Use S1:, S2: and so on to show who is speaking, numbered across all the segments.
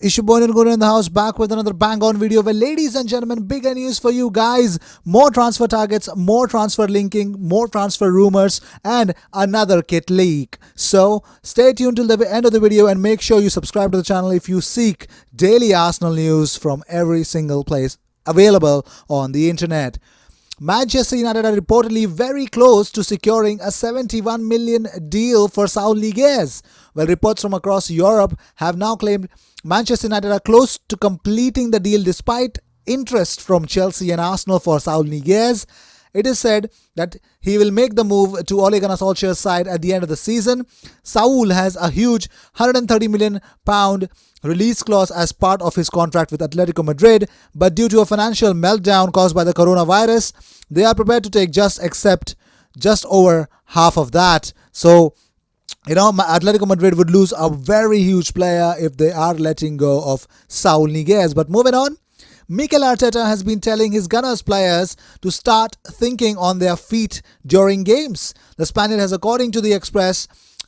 S1: Ishubonin Guru in the house, back with another bang on video where, ladies and gentlemen, bigger news for you guys. More transfer targets, more transfer linking, more transfer rumors, and another kit leak. So stay tuned till the end of the video and make sure you subscribe to the channel if you seek daily Arsenal news from every single place available on the internet. Manchester United are reportedly very close to securing a 71 million deal for Saul Niguez. Well, reports from across Europe have now claimed Manchester United are close to completing the deal despite interest from Chelsea and Arsenal for Saul Niguez. It is said that he will make the move to Ole Gunnar Solskjaer's side at the end of the season. Saul has a huge £130 million release clause as part of his contract with Atletico Madrid, but due to a financial meltdown caused by the coronavirus, they are prepared to accept just over half of that. So, Atletico Madrid would lose a very huge player if they are letting go of Saul Niguez. But moving on, Mikel Arteta has been telling his Gunners players to start thinking on their feet during games. The Spaniard has, according to the Express,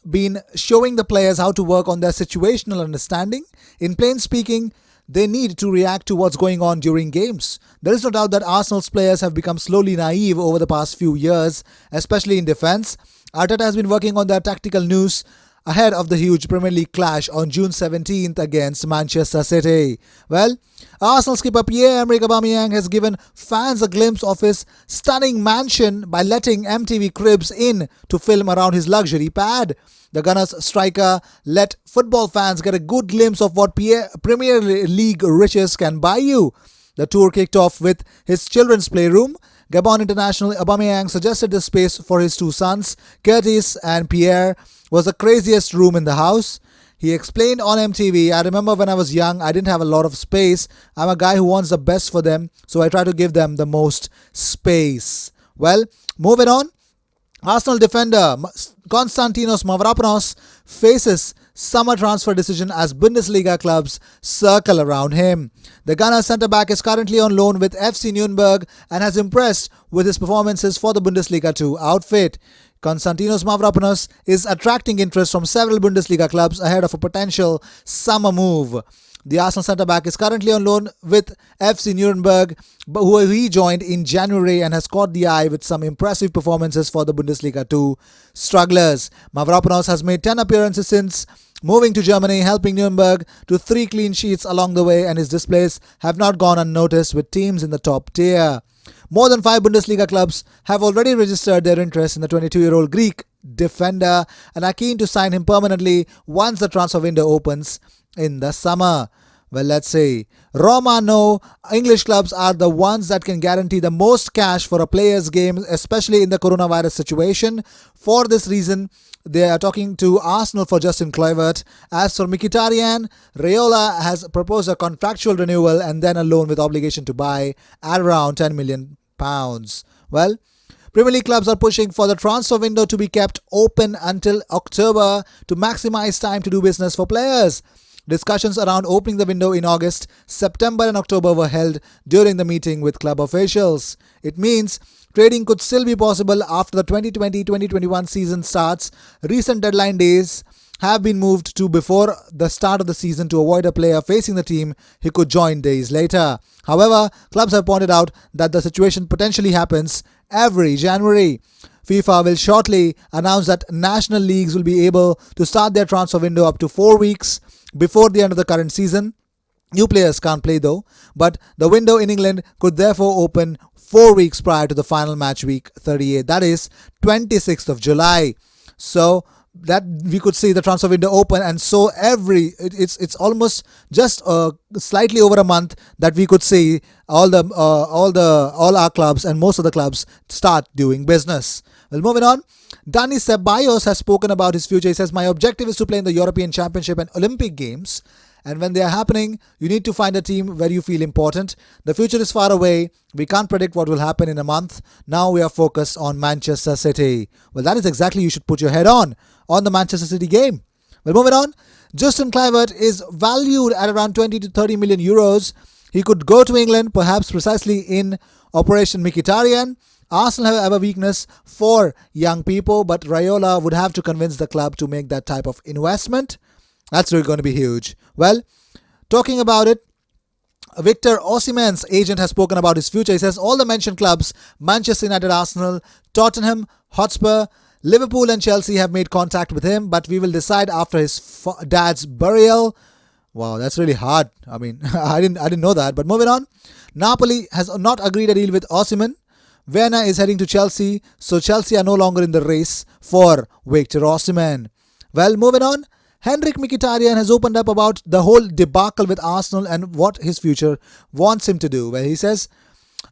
S1: been showing the players how to work on their situational understanding. In plain speaking, they need to react to what's going on during games. There is no doubt that Arsenal's players have become slowly naive over the past few years, especially in defence. Arteta has been working on their tactical news ahead of the huge Premier League clash on June 17th against Manchester City. Well, Arsenal skipper Henrikh Mkhitaryan has given fans a glimpse of his stunning mansion by letting MTV Cribs in to film around his luxury pad. The Gunners striker let football fans get a good glimpse of what Premier League riches can buy you. The tour kicked off with his children's playroom. Gabon international Aubameyang suggested the space for his two sons, Curtis and Pierre, was the craziest room in the house. He explained on MTV, "I remember when I was young, I didn't have a lot of space. I'm a guy who wants the best for them, so I try to give them the most space." Well, moving on, Arsenal defender Konstantinos Mavropanos faces summer transfer decision as Bundesliga clubs circle around him. The Ghana centre-back is currently on loan with FC Nuremberg and has impressed with his performances for the Bundesliga 2 outfit. Konstantinos Mavropanos is attracting interest from several Bundesliga clubs ahead of a potential summer move. The Arsenal centre-back is currently on loan with FC Nuremberg, who he joined in January and has caught the eye with some impressive performances for the Bundesliga 2 strugglers. Mavropanos has made 10 appearances since moving to Germany, helping Nuremberg to 3 clean sheets along the way, and his displays have not gone unnoticed with teams in the top tier. More than 5 Bundesliga clubs have already registered their interest in the 22-year-old Greek defender and are keen to sign him permanently once the transfer window opens in the summer. Well, let's see. Roma know English clubs are the ones that can guarantee the most cash for a player's game, especially in the coronavirus situation. For this reason, they are talking to Arsenal for Justin Kluivert. As for Mkhitaryan, Raiola has proposed a contractual renewal and then a loan with obligation to buy at around £10 million. Well, Premier League clubs are pushing for the transfer window to be kept open until October to maximize time to do business for players. Discussions around opening the window in August, September and October were held during the meeting with club officials. It means trading could still be possible after the 2020-2021 season starts. Recent deadline days have been moved to before the start of the season to avoid a player facing the team who could join days later. However, clubs have pointed out that the situation potentially happens every January. FIFA will shortly announce that national leagues will be able to start their transfer window up to 4 weeks before the end of the current season. New players can't play though, but the window in England could therefore open 4 weeks prior to the final match week 38, that is 26th of July. So that we could see the transfer window open, and so it's almost just slightly over a month that we could see all our clubs and most of the clubs start doing business. Well, moving on, Dani Ceballos has spoken about his future. He says, "My objective is to play in the European Championship and Olympic Games. And when they are happening, you need to find a team where you feel important. The future is far away. We can't predict what will happen in a month. Now we are focused on Manchester City." Well, that is exactly you should put your head on the Manchester City game. Well, moving on, Justin Kluivert is valued at around 20 to 30 million euros. He could go to England, perhaps precisely in Operation Mkhitaryan. Arsenal have a weakness for young people, but Raiola would have to convince the club to make that type of investment. That's really going to be huge. Well, Talking about it, Victor Osimhen's agent has spoken about his future. He says all the mentioned clubs, Manchester United, Arsenal, Tottenham, Hotspur, Liverpool and Chelsea have made contact with him, but we will decide after his dad's burial. Wow, that's really hard. I mean, I didn't know that. But moving on, Napoli has not agreed a deal with Osimhen. Werner is heading to Chelsea, so Chelsea are no longer in the race for Victor Osimhen. Well, moving on, Henrikh Mkhitaryan has opened up about the whole debacle with Arsenal and what his future wants him to do. Well, he says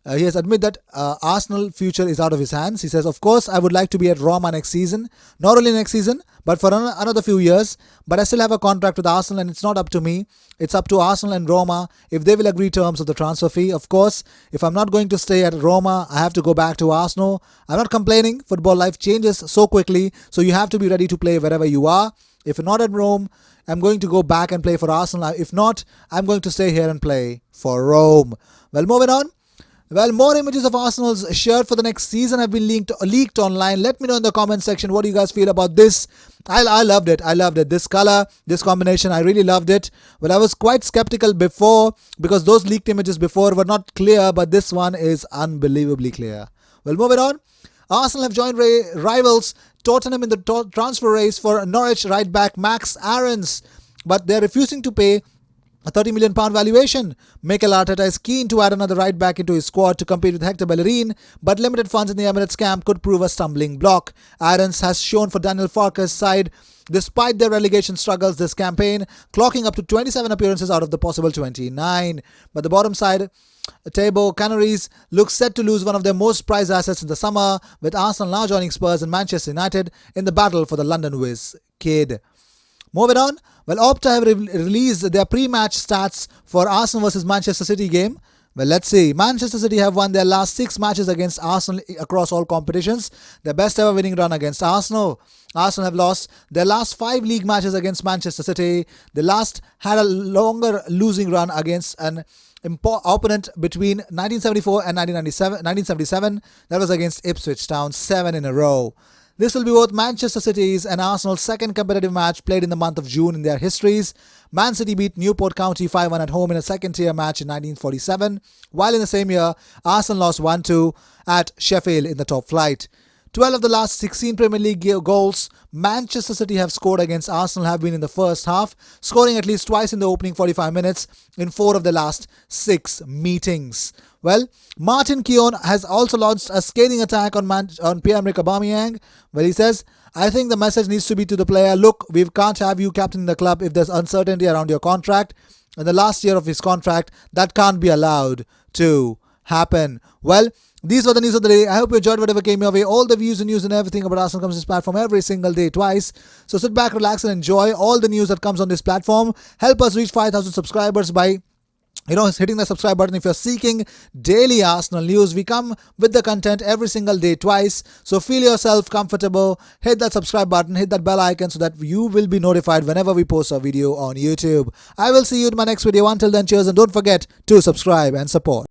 S1: he has admitted that Arsenal future is out of his hands. He says, of course, I would like to be at Roma next season. Not only next season, but for another few years. But I still have a contract with Arsenal and it's not up to me. It's up to Arsenal and Roma if they will agree terms of the transfer fee. Of course, if I'm not going to stay at Roma, I have to go back to Arsenal. I'm not complaining. Football life changes so quickly. So you have to be ready to play wherever you are. If not at Rome, I'm going to go back and play for Arsenal. If not, I'm going to stay here and play for Rome. Well, moving on. Well, more images of Arsenal's shirt for the next season have been leaked online. Let me know in the comment section what do you guys feel about this. I loved it. I loved it. This color, this combination, I really loved it. Well, I was quite skeptical before because those leaked images before were not clear, but this one is unbelievably clear. Well, moving on. Arsenal have joined rivals Tottenham in the transfer race for Norwich right back Max Aarons, but they're refusing to pay a £30 million valuation. Mikel Arteta is keen to add another right back into his squad to compete with Hector Bellerin, but limited funds in the Emirates camp could prove a stumbling block. Aarons has shown for Daniel Farke's side despite their relegation struggles this campaign, clocking up to 27 appearances out of the possible 29. But the bottom side table, Canaries look set to lose one of their most prized assets in the summer, with Arsenal now joining Spurs and Manchester United in the battle for the London Wiz kid. Moving on, well, Opta have released their pre-match stats for Arsenal versus Manchester City game. Well, let's see. Manchester City have won their last 6 matches against Arsenal across all competitions. Their best ever winning run against Arsenal. Arsenal have lost their last 5 league matches against Manchester City. They last had a longer losing run against an opponent between 1974 and 1977. That was against Ipswich Town, 7 in a row. This will be both Manchester City's and Arsenal's second competitive match played in the month of June in their histories. Man City beat Newport County 5-1 at home in a second-tier match in 1947, while in the same year, Arsenal lost 1-2 at Sheffield in the top flight. 12 of the last 16 Premier League goals Manchester City have scored against Arsenal have been in the first half, scoring at least twice in the opening 45 minutes in 4 of the last 6 meetings. Well, Martin Keown has also launched a scathing attack on Pierre-Emerick Aubameyang. Well, he says, I think the message needs to be to the player, look, we can't have you captaining the club if there's uncertainty around your contract. In the last year of his contract, that can't be allowed to happen. Well, these were the news of the day. I hope you enjoyed whatever came your way. All the views and news and everything about Arsenal comes to this platform every single day, twice. So sit back, relax and enjoy all the news that comes on this platform. Help us reach 5,000 subscribers by hitting the subscribe button. If you're seeking daily Arsenal news, we come with the content every single day, twice. So feel yourself comfortable. Hit that subscribe button, hit that bell icon so that you will be notified whenever we post a video on YouTube. I will see you in my next video. Until then, cheers and don't forget to subscribe and support.